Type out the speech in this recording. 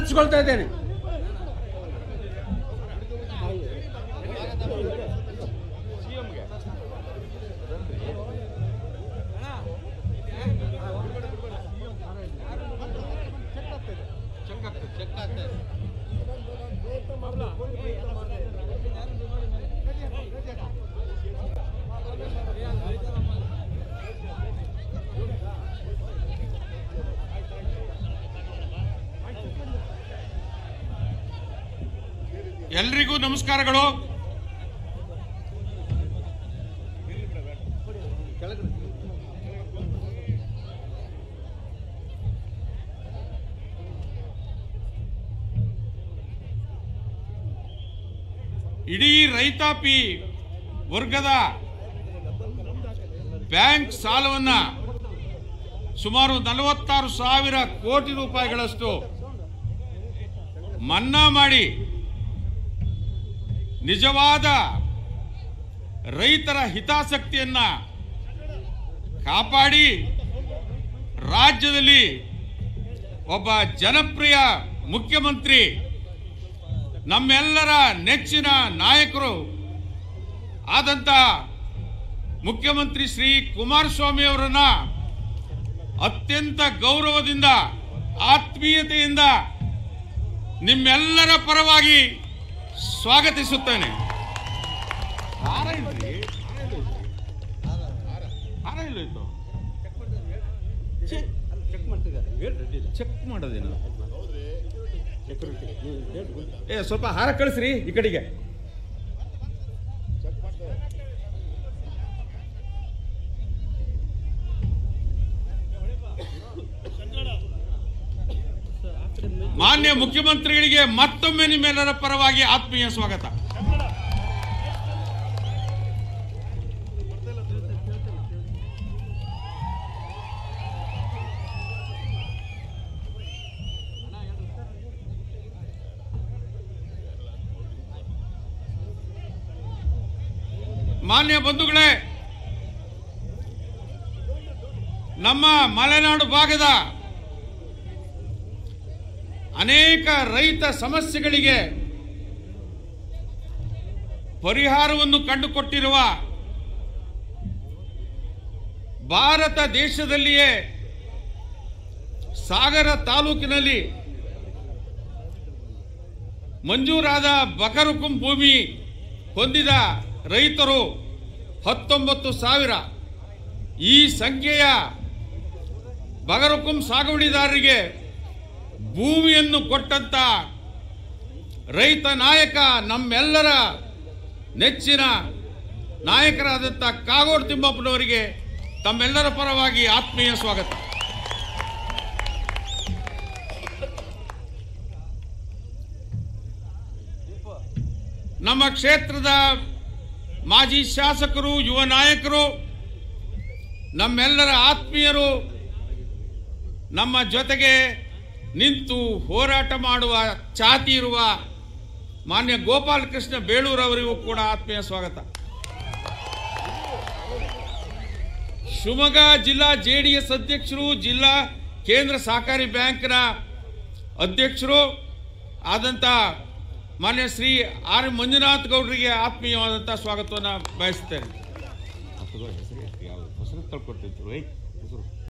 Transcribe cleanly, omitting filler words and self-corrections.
ವಿನಂತಿಸಿಕೊಳ್ತಾ ಇದ್ದೇನೆ. ಎಲ್ರಿಗೂ ನಮಸ್ಕಾರಗಳು. ಇಡೀ ರೈತಾಪಿ ವರ್ಗದ ಬ್ಯಾಂಕ್ ಸಾಲವನ್ನ ಸುಮಾರು 46,000 ಕೋಟಿ ರೂಪಾಯಿಗಳಷ್ಟು ಮನ್ನಾ ಮಾಡಿ ನಿಜವಾದ ರೈತರ ಹಿತಾಸಕ್ತಿಯನ್ನ ಕಾಪಾಡಿ ರಾಜ್ಯದಲ್ಲಿ ಒಬ್ಬ ಜನಪ್ರಿಯ ಮುಖ್ಯಮಂತ್ರಿ, ನಮ್ಮೆಲ್ಲರ ನೆಚ್ಚಿನ ನಾಯಕರು ಆದಂತ ಮುಖ್ಯಮಂತ್ರಿ ಶ್ರೀ ಕುಮಾರಸ್ವಾಮಿ ಅವರನ್ನ ಅತ್ಯಂತ ಗೌರವದಿಂದ ಆತ್ಮೀಯತೆಯಿಂದ ನಿಮ್ಮೆಲ್ಲರ ಪರವಾಗಿ ಸ್ವಾಗತಿಸುತ್ತೇನೆ. ಚೆಕ್ ಮಾಡೋದೇನು? ಸ್ವಲ್ಪ ಹಾರ ಕಳಿಸ್ರಿ ಈ ಕಡೆಗೆ. ಮಾನ್ಯ ಮುಖ್ಯಮಂತ್ರಿಗಳಿಗೆ ಮತ್ತೊಮ್ಮೆ ನಿಮ್ಮೆಲ್ಲರ ಪರವಾಗಿ ಆತ್ಮೀಯ ಸ್ವಾಗತ. ಮಾನ್ಯ ಬಂಧುಗಳೇ, ನಮ್ಮ ಮಲೆನಾಡು ಭಾಗದ ಅನೇಕ ರೈತ ಸಮಸ್ಯೆಗಳಿಗೆ ಪರಿಹಾರವನ್ನು ಕಂಡುಕೊಟ್ಟಿರುವ ಭಾರತ ದೇಶದಲ್ಲಿಯೇ ಸಾಗರ ತಾಲೂಕಿನಲ್ಲಿ ಮಂಜೂರಾದ ಬಕರುಕುಂ ಭೂಮಿ ಹೊಂದಿದ ರೈತರು 19,000. ಈ ಸಂಖ್ಯೆಯ ಬಗರುಕುಂ ಸಾಗುವಳಿದಾರರಿಗೆ ಭೂಮಿಯನ್ನು ಕೊಟ್ಟಂತ ರೈತ ನಾಯಕ, ನಮ್ಮೆಲ್ಲರ ನೆಚ್ಚಿನ ನಾಯಕರಾದಂಥ ಕಾಗೋಡು ತಿಮ್ಮಪ್ಪನವರಿಗೆ ತಮ್ಮೆಲ್ಲರ ಪರವಾಗಿ ಆತ್ಮೀಯ ಸ್ವಾಗತ. ನಮ್ಮ ಕ್ಷೇತ್ರದ ಮಾಜಿ ಶಾಸಕರು, ಯುವ ನಾಯಕರು, ನಮ್ಮೆಲ್ಲರ ಆತ್ಮೀಯರು, ನಮ್ಮ ಜೊತೆಗೆ ನಿಂತು ಹೋರಾಟ ಮಾಡುವ ಛಾತಿ ಇರುವ ಮಾನ್ಯ ಗೋಪಾಲಕೃಷ್ಣ ಬೇಳೂರವರಿಗೂ ಕೂಡ ಆತ್ಮೀಯ ಸ್ವಾಗತ. ಶಿವಮೊಗ್ಗ ಜಿಲ್ಲಾ ಜೆಡಿಎಸ್ ಅಧ್ಯಕ್ಷರು, ಜಿಲ್ಲಾ ಕೇಂದ್ರ ಸಹಕಾರಿ ಬ್ಯಾಂಕ್ನ ಅಧ್ಯಕ್ಷರು ಆದಂಥ ಮಾನ್ಯ ಶ್ರೀ ಆರ್ ಮಂಜುನಾಥ್ ಗೌಡರಿಗೆ ಆತ್ಮೀಯವಾದಂಥ ಸ್ವಾಗತವನ್ನು ಬಯಸ್ತೇನೆ.